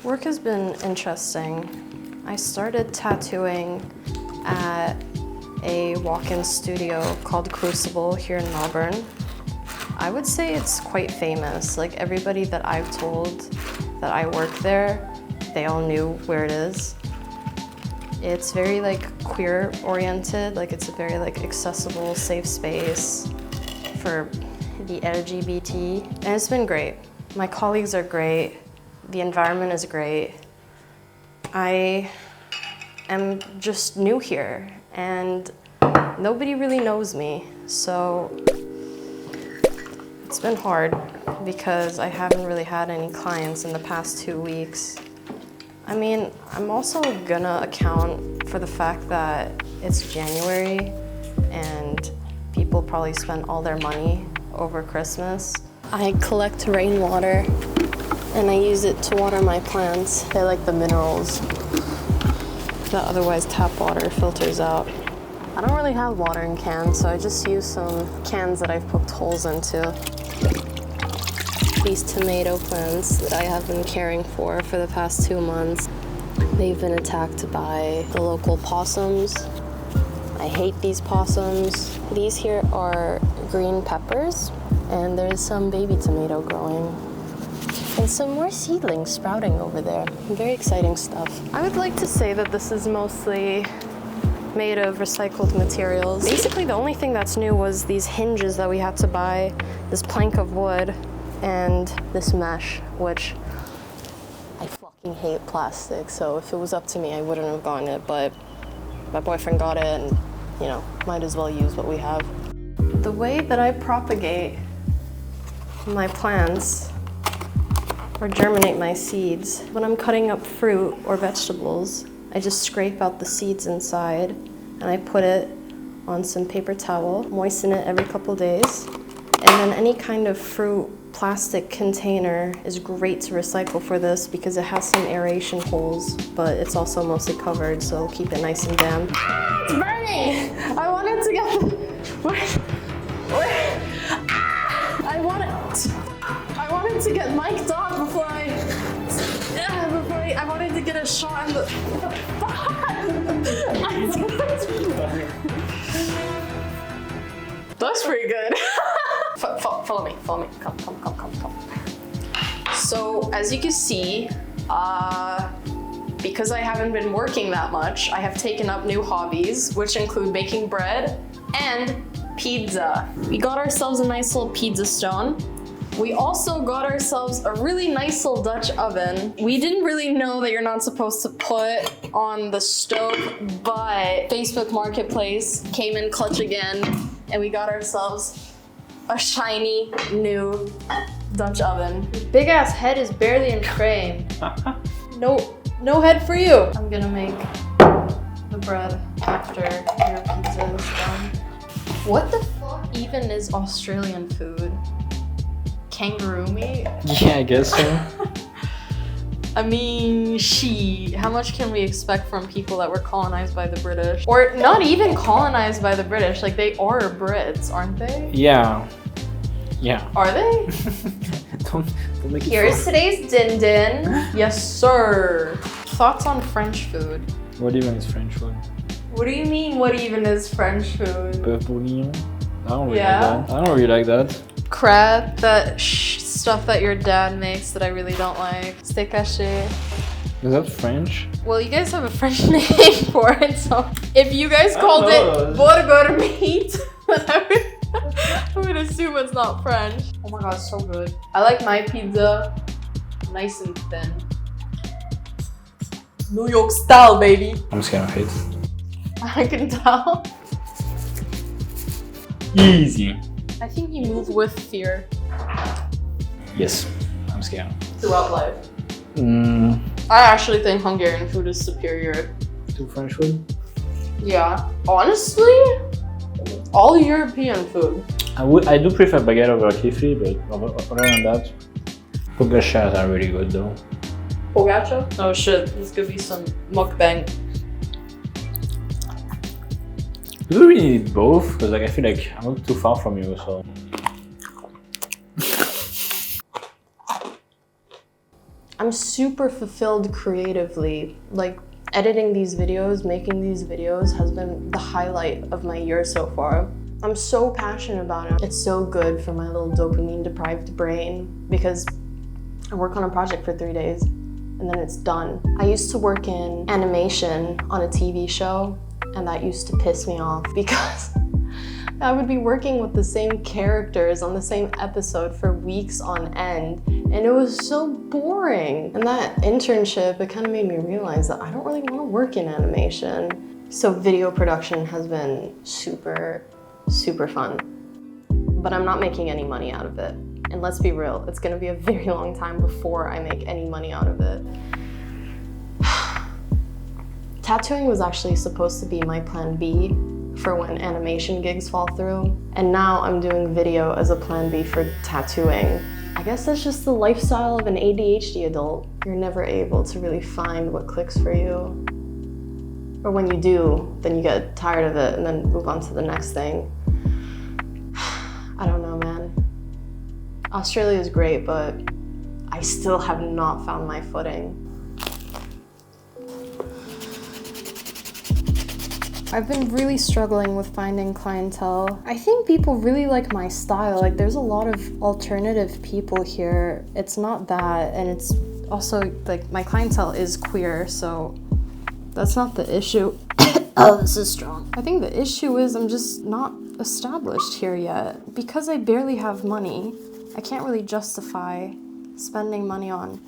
Work has been interesting. I started tattooing at a walk-in studio called Crucible here in Melbourne. I would say it's quite famous. Like everybody that I've told that I work there, they all knew where it is. It's very like queer oriented, like it's a very like accessible, safe space for the LGBT, and it's been great. My colleagues are great. The environment is great. I am just new here and nobody really knows me. So it's been hard because I haven't really had any clients in the past 2 weeks. I mean, I'm also gonna account for the fact that it's January and people probably spend all their money over Christmas. I collect rainwater and I use it to water my plants. They like the minerals that otherwise tap water filters out. I don't really have watering cans, so I just use some cans that I've poked holes into. These tomato plants that I have been caring for the past 2 months. They've been attacked by the local possums. I hate these possums. These here are green peppers, and there's some baby tomato growing. And some more seedlings sprouting over there. Very exciting stuff. I would like to say that this is mostly made of recycled materials. Basically, the only thing that's new was these hinges that we had to buy, this plank of wood, and this mesh, which I fucking hate plastic, so if it was up to me, I wouldn't have gotten it, but my boyfriend got it, and, you know, might as well use what we have. The way that I propagate my plants or germinate my seeds, when I'm cutting up fruit or vegetables, I just scrape out the seeds inside and I put it on some paper towel, moisten it every couple days, and then any kind of fruit plastic container is great to recycle for this because it has some aeration holes, but it's also mostly covered, so it'll keep it nice and damp. It's burning! I wanted to get... I wanted to get mic'd up before I wanted to get a shot in the... That's pretty good. Follow me, come. So, as you can see, because I haven't been working that much, I have taken up new hobbies, which include baking bread and pizza. We got ourselves a nice little pizza stone. We also got ourselves a really nice little Dutch oven. We didn't really know that you're not supposed to put on the stove, but Facebook Marketplace came in clutch again, and we got ourselves a shiny new Dutch oven. Big ass head is barely in frame. No head for you. I'm gonna make the bread after your pizza is done. What the fuck even is Australian food? Kangaroo meat? Yeah, I guess so. I mean, how much can we expect from people that were colonized by the British? Or not even colonized by the British, like they are Brits, aren't they? Yeah. Are they? don't make it Here's fun. today's din din. Yes, sir. Thoughts on French food? What even is French food? What do you mean, what even is French food? Bœuf bourguignon? I don't really Yeah? like that. I don't really like that. Crab, that stuff that your dad makes that I really don't like. Steak haché. Is that French? Well, you guys have a French name for it, so if you guys called it burger meat, then I would assume it's not French. Oh my god, it's so good. I like my pizza nice and thin. New York style, baby. I'm scared of it. I can tell. Easy. I think you move with fear Yes, I'm scared. throughout life. I actually think Hungarian food is superior. To French food? Yeah. Honestly, all European food. I do prefer baguette over kifli, but other than that, pogachas are really good though. Pogacha? Oh shit, this could be some mukbang. Do we really need both? Because like I feel like I'm not too far from you, so. I'm super fulfilled creatively. Like, editing these videos, making these videos has been the highlight of my year so far. I'm so passionate about it. It's so good for my little dopamine deprived brain because I work on a project for 3 days and then it's done. I used to work in animation on a TV show and that used to piss me off because I would be working with the same characters on the same episode for weeks on end, and it was so boring. And that internship, it kind of made me realize that I don't really want to work in animation. So video production has been super, super fun. But I'm not making any money out of it. And let's be real, it's gonna be a very long time before I make any money out of it. Tattooing was actually supposed to be my plan B for when animation gigs fall through. And now I'm doing video as a plan B for tattooing. I guess that's just the lifestyle of an ADHD adult. You're never able to really find what clicks for you. Or when you do, then you get tired of it and then move on to the next thing. I don't know, man. Australia is great, but I still have not found my footing. I've been really struggling with finding clientele. I think people really like my style. Like, there's a lot of alternative people here. It's not that, and it's also like my clientele is queer, so that's not the issue. Oh, this is strong. I think the issue is I'm just not established here yet. Because I barely have money, I can't really justify spending money on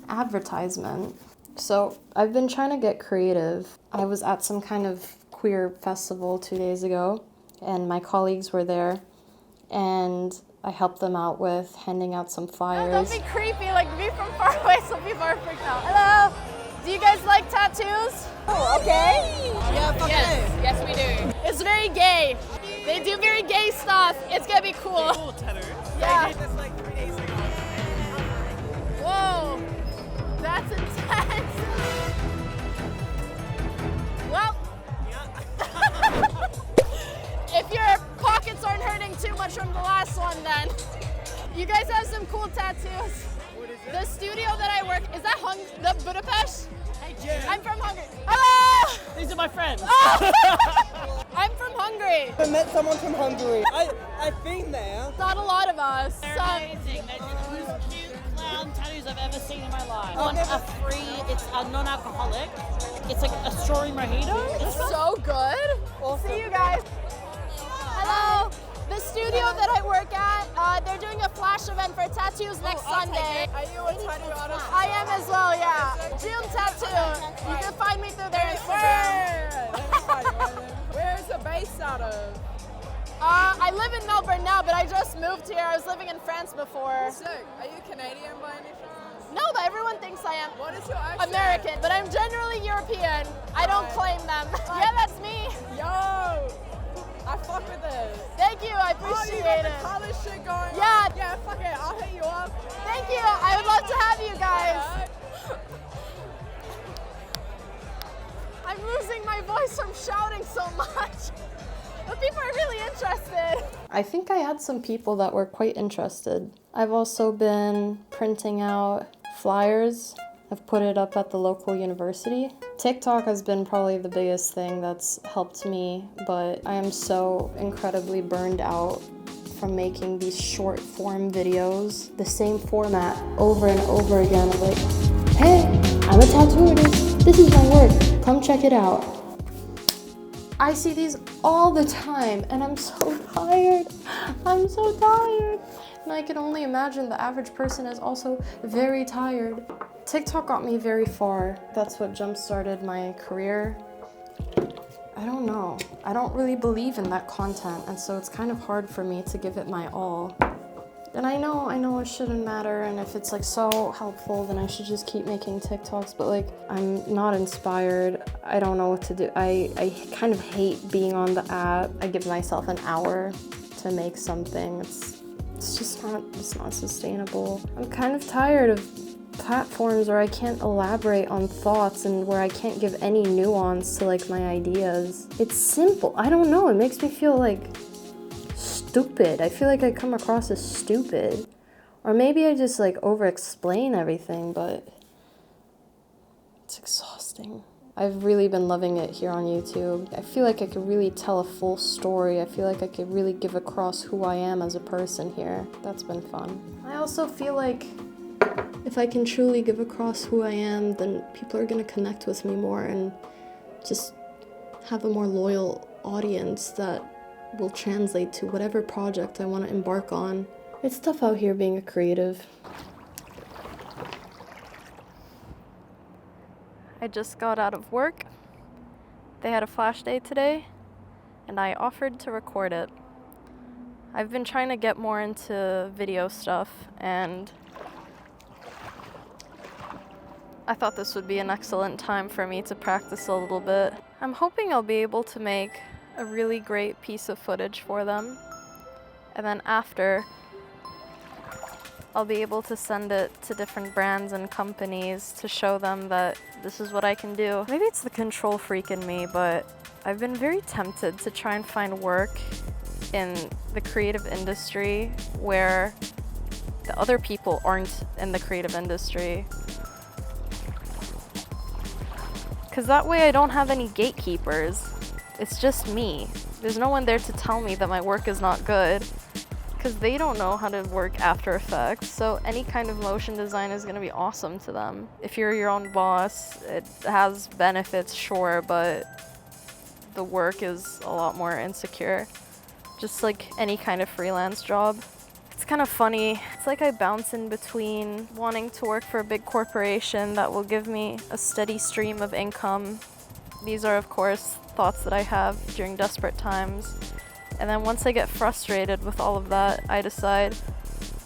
advertisement. So I've been trying to get creative. I was at some kind of queer festival 2 days ago, and my colleagues were there, and I helped them out with handing out some flyers. No, don't be creepy, like be from far away so people are freaked out. Hello, do you guys like tattoos? Oh, okay. Yeah, fuck Yes, we do. It's very gay. They do very gay stuff. It's gonna be cool. Cool tattoos. Yeah. That's like 3 days ago. Whoa, that's intense. Well, if your pockets aren't hurting too much from the last one, then you guys have some cool tattoos. What is it? The studio that I work, is that the Budapest? Hey, Jim. I'm from Hungary. Hello! These are my friends. Oh! I'm from Hungary. I met someone from Hungary. I've been there. Not a lot of us. They're amazing. They're the most cute clown tattoos I've ever seen in my life. I've never- It's a non-alcoholic. It's like a strawberry mojito. It's so good. Awesome. See you guys. Hello. The studio that I work at, they're doing a flash event for tattoos next Sunday. Are you a tattoo artist? I am as well, yeah. June Tattoo. You can find me through their Instagram. Where is it based out of? I live in Melbourne now, but I just moved here. I was living in France before. Sick. Are you Canadian by any chance? No, but everyone thinks I am What is your accent? American, but I'm generally European. I don't claim them. Yeah, that's me. Yo! I fuck with this. Thank you, I Oh, you appreciate got the it. college shit going Yeah. on? Yeah, fuck it. I'll hit you up. Thank you, I would love to have you guys. Alright. I'm losing my voice from shouting so much. But people are really interested. I think I had some people that were quite interested. I've also been printing out flyers. I've put it up at the local university. TikTok has been probably the biggest thing that's helped me, but I am so incredibly burned out from making these short form videos, the same format over and over again. I'm like, hey, I'm a tattoo artist. This is my work. Come check it out. I see these all the time and I'm so tired. I'm so tired. And I can only imagine the average person is also very tired. TikTok got me very far. That's what jump-started my career. I don't know. I don't really believe in that content, and so it's kind of hard for me to give it my all. And I know it shouldn't matter, and if it's like so helpful, then I should just keep making TikToks, but like, I'm not inspired. I don't know what to do. I kind of hate being on the app. I give myself an hour to make something. It's just not sustainable. I'm kind of tired of platforms where I can't elaborate on thoughts and where I can't give any nuance to like my ideas. It's simple. I don't know. It makes me feel like stupid. I feel like I come across as stupid Or maybe I just like over-explain everything, but it's exhausting. I've really been loving it here on YouTube. I feel like I could really tell a full story. I feel like I could really give across who I am as a person here. That's been fun. I also feel like if I can truly give across who I am, then people are gonna connect with me more and just have a more loyal audience that will translate to whatever project I want to embark on. It's tough out here being a creative. I just got out of work. They had a flash day today, and I offered to record it. I've been trying to get more into video stuff, and I thought this would be an excellent time for me to practice a little bit. I'm hoping I'll be able to make a really great piece of footage for them, and then after, I'll be able to send it to different brands and companies to show them that this is what I can do. Maybe it's the control freak in me, but I've been very tempted to try and find work in the creative industry where the other people aren't in the creative industry. Because that way I don't have any gatekeepers. It's just me. There's no one there to tell me that my work is not good, because they don't know how to work After Effects, so any kind of motion design is going to be awesome to them. If you're your own boss, it has benefits, sure, but the work is a lot more insecure. Just like any kind of freelance job. It's kind of funny. It's like I bounce in between wanting to work for a big corporation that will give me a steady stream of income. These are, of course, thoughts that I have during desperate times. And then once I get frustrated with all of that, I decide,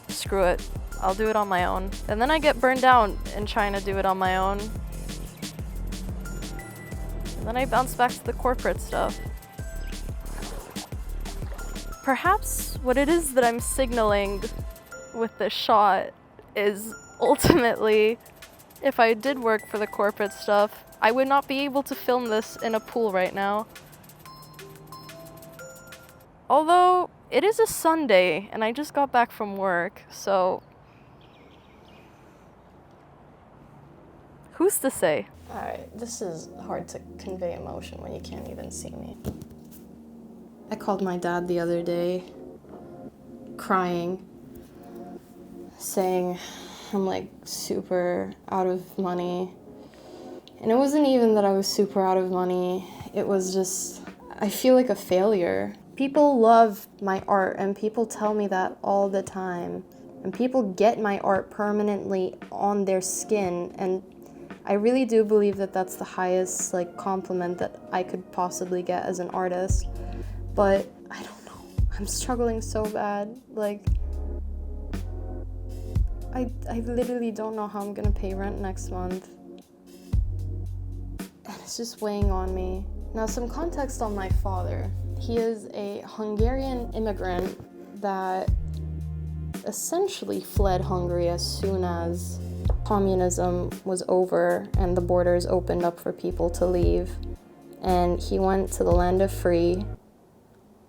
screw it, I'll do it on my own. And then I get burned out in trying to do it on my own. And then I bounce back to the corporate stuff. Perhaps what it is that I'm signaling with this shot is ultimately, if I did work for the corporate stuff, I would not be able to film this in a pool right now. Although, it is a Sunday, and I just got back from work, so who's to say? Alright, this is hard to convey emotion when you can't even see me. I called my dad the other day, crying, saying I'm like super out of money. And it wasn't even that I was super out of money, it was just, I feel like a failure. People love my art, and people tell me that all the time. And people get my art permanently on their skin, and I really do believe that that's the highest like compliment that I could possibly get as an artist. But I don't know, I'm struggling so bad. Like, I literally don't know how I'm gonna pay rent next month. And it's just weighing on me. Now, some context on my father. He is a Hungarian immigrant that essentially fled Hungary as soon as communism was over and the borders opened up for people to leave. And he went to the land of free,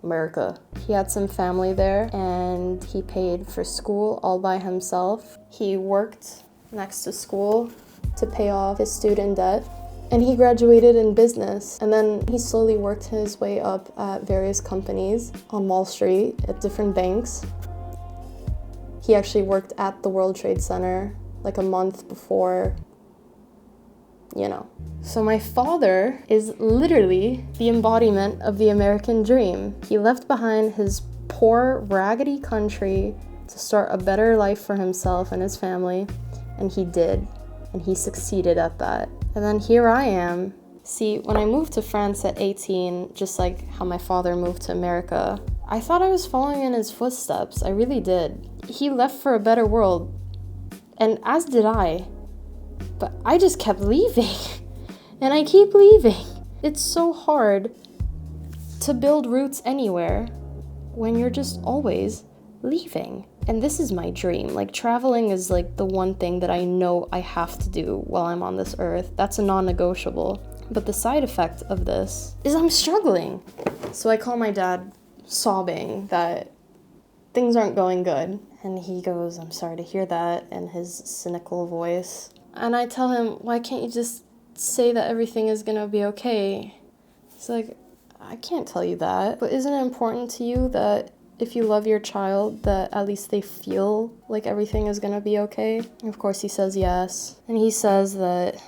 America. He had some family there, and he paid for school all by himself. He worked next to school to pay off his student debt. And he graduated in business, and then he slowly worked his way up at various companies on Wall Street at different banks. He actually worked at the World Trade Center like a month before, you know. So my father is literally the embodiment of the American dream. He left behind his poor, raggedy country to start a better life for himself and his family, and he did, and he succeeded at that. And then here I am. See, when I moved to France at 18, just like how my father moved to America, I thought I was following in his footsteps. I really did. He left for a better world, and as did I. But I just kept leaving, and I keep leaving. It's so hard to build roots anywhere when you're just always leaving. And this is my dream. Like, traveling is like the one thing that I know I have to do while I'm on this earth. That's a non-negotiable. But the side effect of this is I'm struggling. So I call my dad sobbing that things aren't going good. And he goes, I'm sorry to hear that, in his cynical voice. And I tell him, why can't you just say that everything is gonna be okay? He's like, I can't tell you that. But isn't it important to you that if you love your child, that at least they feel like everything is gonna be okay? And of course he says yes. And he says that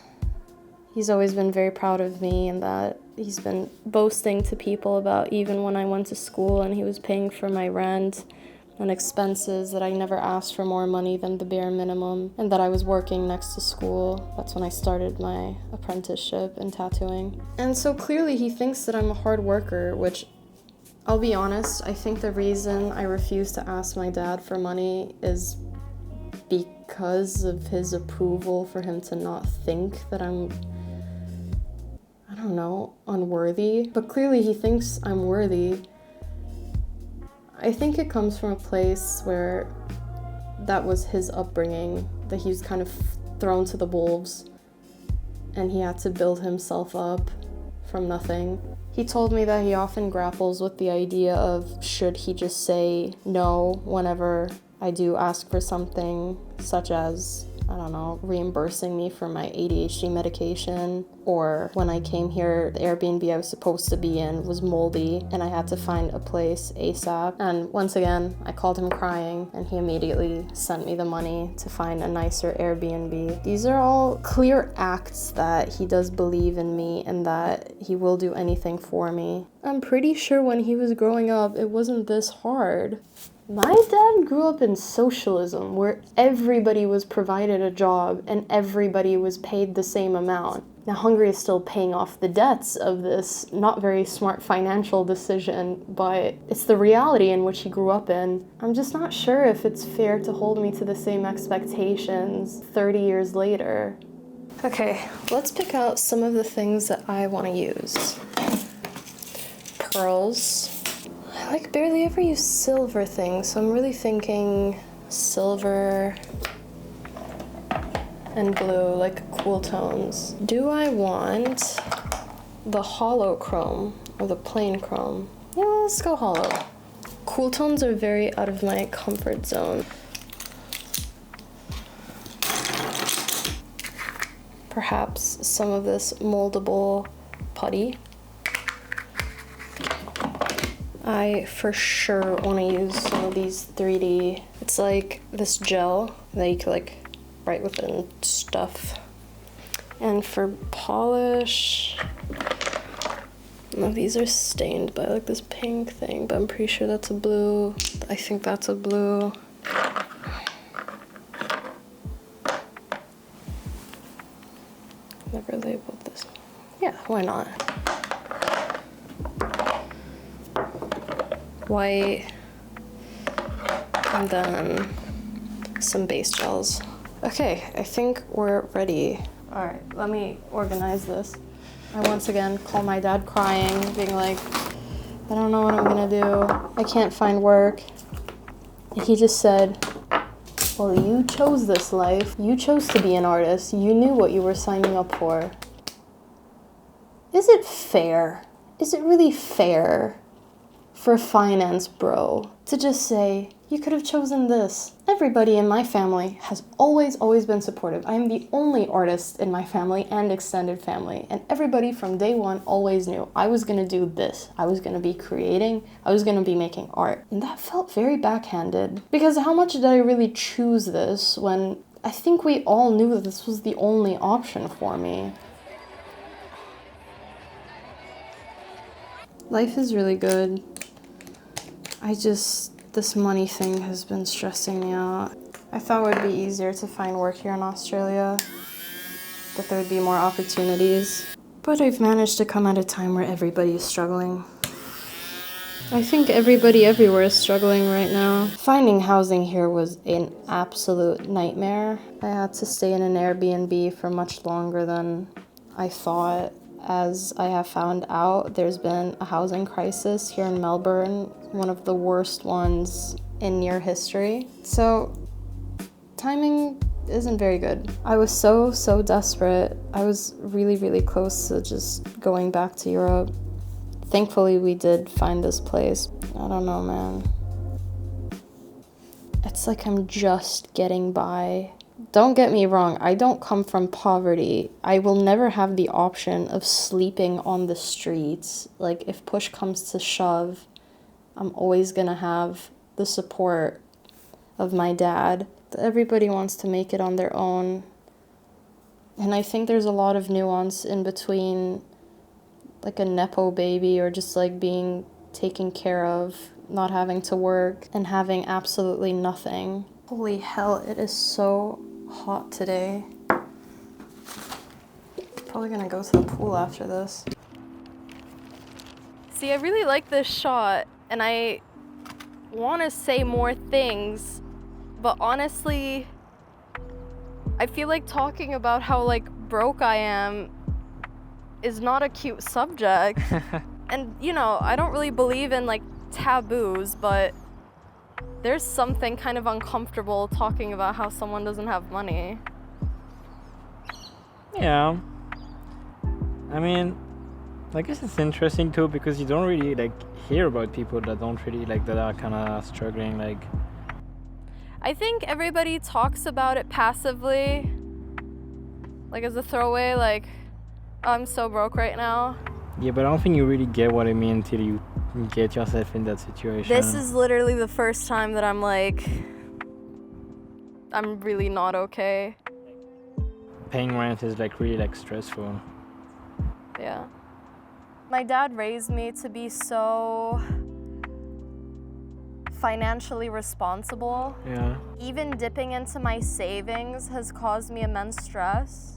he's always been very proud of me and that he's been boasting to people about even when I went to school and he was paying for my rent and expenses, that I never asked for more money than the bare minimum, and that I was working next to school. That's when I started my apprenticeship in tattooing. And so clearly he thinks that I'm a hard worker, which, I'll be honest, I think the reason I refuse to ask my dad for money is because of his approval, for him to not think that I'm, I don't know, unworthy. But clearly he thinks I'm worthy. I think it comes from a place where that was his upbringing, that he was kind of thrown to the wolves and he had to build himself up from nothing. He told me that he often grapples with the idea of, should he just say no whenever I do ask for something, such as, I don't know, reimbursing me for my ADHD medication, or when I came here, the Airbnb I was supposed to be in was moldy and I had to find a place ASAP. And once again, I called him crying and he immediately sent me the money to find a nicer Airbnb. These are all clear acts that he does believe in me and that he will do anything for me. I'm pretty sure when he was growing up, it wasn't this hard. My dad grew up in socialism, where everybody was provided a job and everybody was paid the same amount. Now, Hungary is still paying off the debts of this not very smart financial decision, but it's the reality in which he grew up in. I'm just not sure if it's fair to hold me to the same expectations 30 years later. Okay, let's pick out some of the things that I want to use. Pearls. I like barely ever use silver things, so I'm really thinking silver and blue, like cool tones. Do I want the hollow chrome or the plain chrome? Yeah, let's go hollow. Cool tones are very out of my comfort zone. Perhaps some of this moldable putty. I for sure want to use some of these 3D. It's like this gel that you can like write with and stuff. And for polish, no, these are stained by like this pink thing, but I'm pretty sure that's a blue. I think that's a blue. Never labeled this. Yeah, why not? White, and then some base gels. Okay, I think we're ready. All right, let me organize this. I once again call my dad crying, being like, I don't know what I'm gonna do. I can't find work. And he just said, well, you chose this life. You chose to be an artist. You knew what you were signing up for. Is it fair? Is it really fair for a finance bro to just say, you could have chosen this? Everybody in my family has always been supportive. I am the only artist in my family and extended family, and everybody from day one always knew I was gonna do this. I was gonna be creating, I was gonna be making art. And that felt very backhanded, because how much did I really choose this when I think we all knew that this was the only option for me? Life is really good. This money thing has been stressing me out. I thought it would be easier to find work here in Australia, that there would be more opportunities. But I've managed to come at a time where everybody is struggling. I think everybody everywhere is struggling right now. Finding housing here was an absolute nightmare. I had to stay in an Airbnb for much longer than I thought. As I have found out, there's been a housing crisis here in Melbourne, one of the worst ones in near history. So timing isn't very good. I was so desperate. I was really close to just going back to Europe. Thankfully, we did find this place. I don't know, man. It's like I'm just getting by. Don't get me wrong, I don't come from poverty. I will never have the option of sleeping on the streets. Like, if push comes to shove, I'm always gonna have the support of my dad. Everybody wants to make it on their own. And I think there's a lot of nuance in between, like, a Nepo baby or just, like, being taken care of, not having to work, and having absolutely nothing. Holy hell, it is so hot today. Probably gonna go to the pool after this. See, I really like this shot, and I want to say more things, but honestly, I feel like talking about how, like, broke I am is not a cute subject. And, you know, I don't really believe in, like, taboos, but there's something kind of uncomfortable talking about how someone doesn't have money. Yeah. I mean, I guess it's interesting too because you don't really like hear about people that don't really like that are kind of struggling. Like, I think everybody talks about it passively, like as a throwaway, like, oh, I'm so broke right now. yeah, but I don't think you really get what I mean until you get yourself in that situation. This is literally the first time that I'm like, I'm really not okay. Paying rent is like really like stressful. Yeah. My dad raised me to be so financially responsible. Yeah. Even dipping into my savings has caused me immense stress.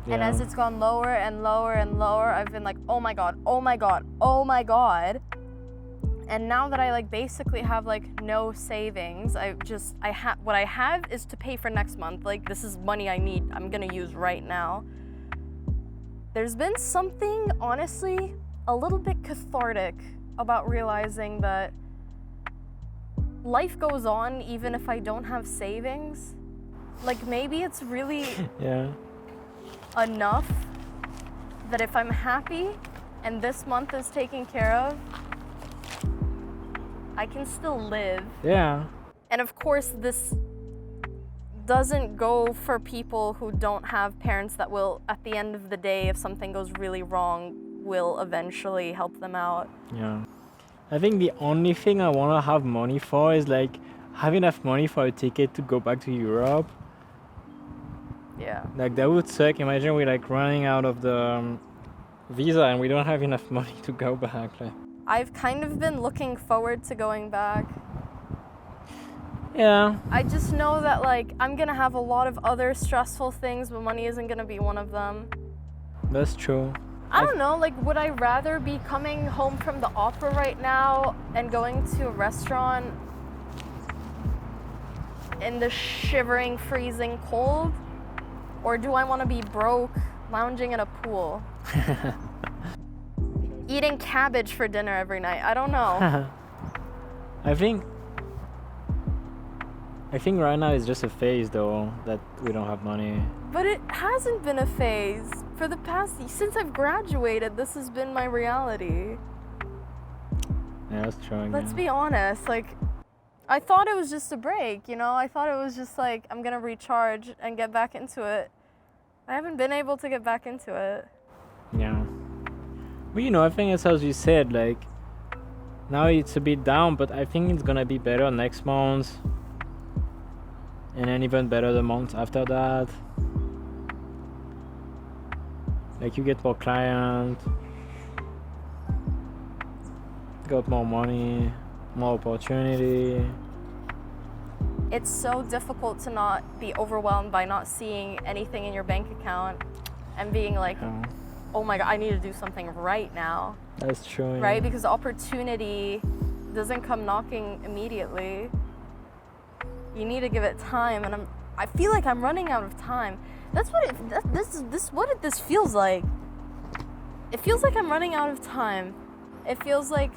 Yeah. And as it's gone lower and lower and lower, I've been like, oh my God, oh my God, oh my God. And now that I like basically have like no savings, what I have is to pay for next month. Like, this is money I need, I'm gonna use right now. There's been something, honestly, a little bit cathartic about realizing that life goes on even if I don't have savings. Like, maybe it's really Yeah. enough that if I'm happy and this month is taken care of, I can still live. Yeah. And of course, this doesn't go for people who don't have parents that will, at the end of the day, if something goes really wrong, will eventually help them out. Yeah. I think the only thing I want to have money for is like have enough money for a ticket to go back to Europe. Yeah. Like, that would suck. Imagine we're like running out of the visa and we don't have enough money to go back. Like, I've kind of been looking forward to going back. yeah. I just know that, like, I'm gonna have a lot of other stressful things, but money isn't gonna be one of them. That's true. I don't know, like, would I rather be coming home from the opera right now and going to a restaurant in the shivering, freezing cold? Or do I want to be broke, lounging in a pool? Eating cabbage for dinner every night? I don't know. I think right now it's just a phase though that we don't have money. But it hasn't been a phase. For the past, since I've graduated, this has been my reality. Yeah, that's true. Let's be honest, like, I thought it was just a break, you know? I thought it was just like, I'm gonna recharge and get back into it. I haven't been able to get back into it. Yeah. Well, you know, I think it's as you said, like, now it's a bit down, but I think it's gonna be better next month. And then even better the month after that. Like, you get more clients, got more money, more opportunity. It's so difficult to not be overwhelmed by not seeing anything in your bank account and being like, Yeah. oh my God, I need to do something right now. That's true. Yeah. Right? Because opportunity doesn't come knocking immediately. You need to give it time, and I feel like I'm running out of time. That's what this feels like. It feels like I'm running out of time. It feels like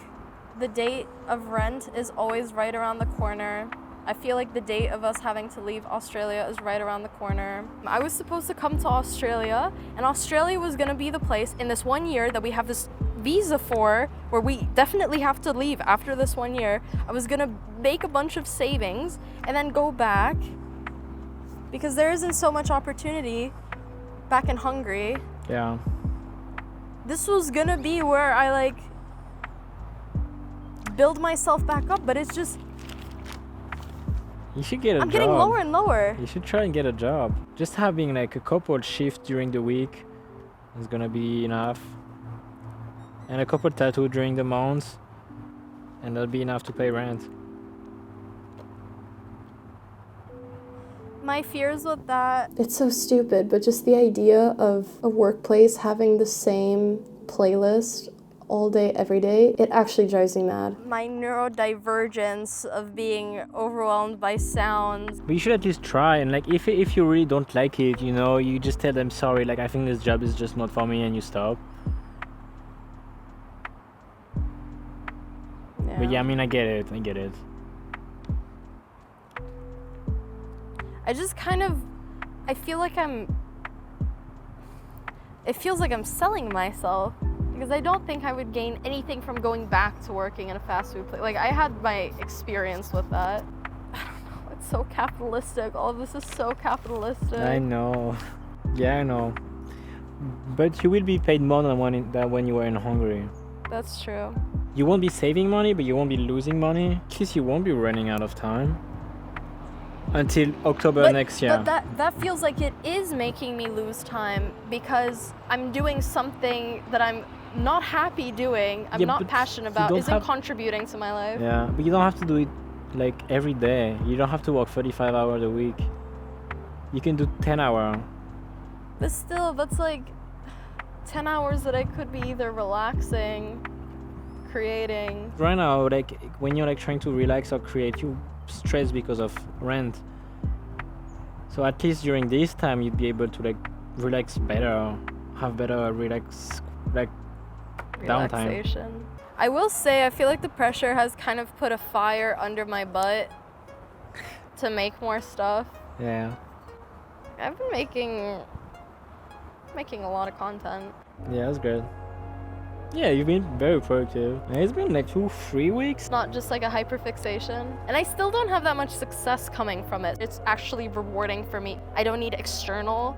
the date of rent is always right around the corner. I feel like the date of us having to leave Australia is right around the corner. I was supposed to come to Australia, and Australia was gonna be the place in this 1 year that we have this visa for, where we definitely have to leave after this 1 year. I was gonna make a bunch of savings and then go back because there isn't so much opportunity back in Hungary. Yeah. This was gonna be where I like build myself back up, but it's just You should get a job. I'm getting lower and lower. You should try and get a job. Just having like a couple shifts during the week is gonna be enough. And a couple tattoos during the months, and that'll be enough to pay rent. My fears with that. It's so stupid, but just the idea of a workplace having the same playlist all day, every day, it actually drives me mad. My neurodivergence of being overwhelmed by sounds. But you should at least try, and like if you really don't like it, you know, you just tell them sorry, like I think this job is just not for me, and you stop. But yeah, I mean, I get it. I just kind of, I feel like it feels like I'm selling myself because I don't think I would gain anything from going back to working in a fast food place. Like, I had my experience with that. I don't know, it's so capitalistic. All of this is so capitalistic. I know. Yeah, I know. But you will be paid more than when you were in Hungary. That's true. You won't be saving money, but you won't be losing money. At least you won't be running out of time. Until October next year. But that feels like it is making me lose time because I'm doing something that I'm not happy doing, I'm not passionate about, isn't contributing to my life. Yeah, but you don't have to do it like every day. You don't have to work 35 hours a week. You can do 10 hours. But still, that's like 10 hours that I could be either relaxing, creating. Right now, like when you're like trying to relax or create, you stress because of rent. So at least during this time, you'd be able to like relax better, have better downtime. Relaxation. I will say, I feel like the pressure has kind of put a fire under my butt to make more stuff. Yeah. I've been making a lot of content. Yeah, that's good. Yeah, you've been very productive. And it's been like 2-3 weeks. It's not just like a hyperfixation. And I still don't have that much success coming from it. It's actually rewarding for me. I don't need external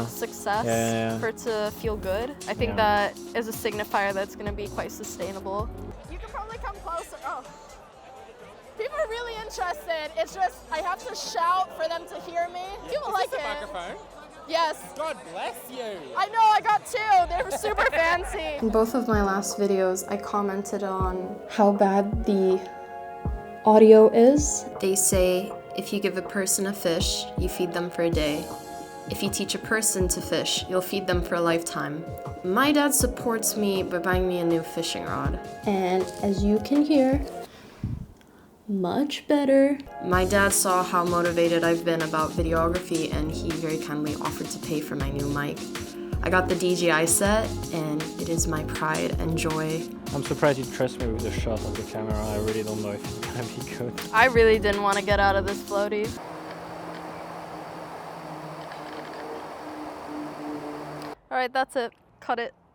success for it to feel good. I think that is a signifier that's going to be quite sustainable. You can probably come closer. Oh. People are really interested. It's just I have to shout for them to hear me. People like it. Microphone? Yes. God bless you. I know, I got two. They were super fancy. In both of my last videos, I commented on how bad the audio is. They say, if you give a person a fish, you feed them for a day. If you teach a person to fish, you'll feed them for a lifetime. My dad supports me by buying me a new fishing rod. And as you can hear, much better. My dad saw how motivated I've been about videography and he very kindly offered to pay for my new mic. I got the DJI set and it is my pride and joy. I'm surprised you trust me with the shot of the camera. I really don't know if it's gonna be good. I really didn't want to get out of this floatie. All right, that's it. Cut it.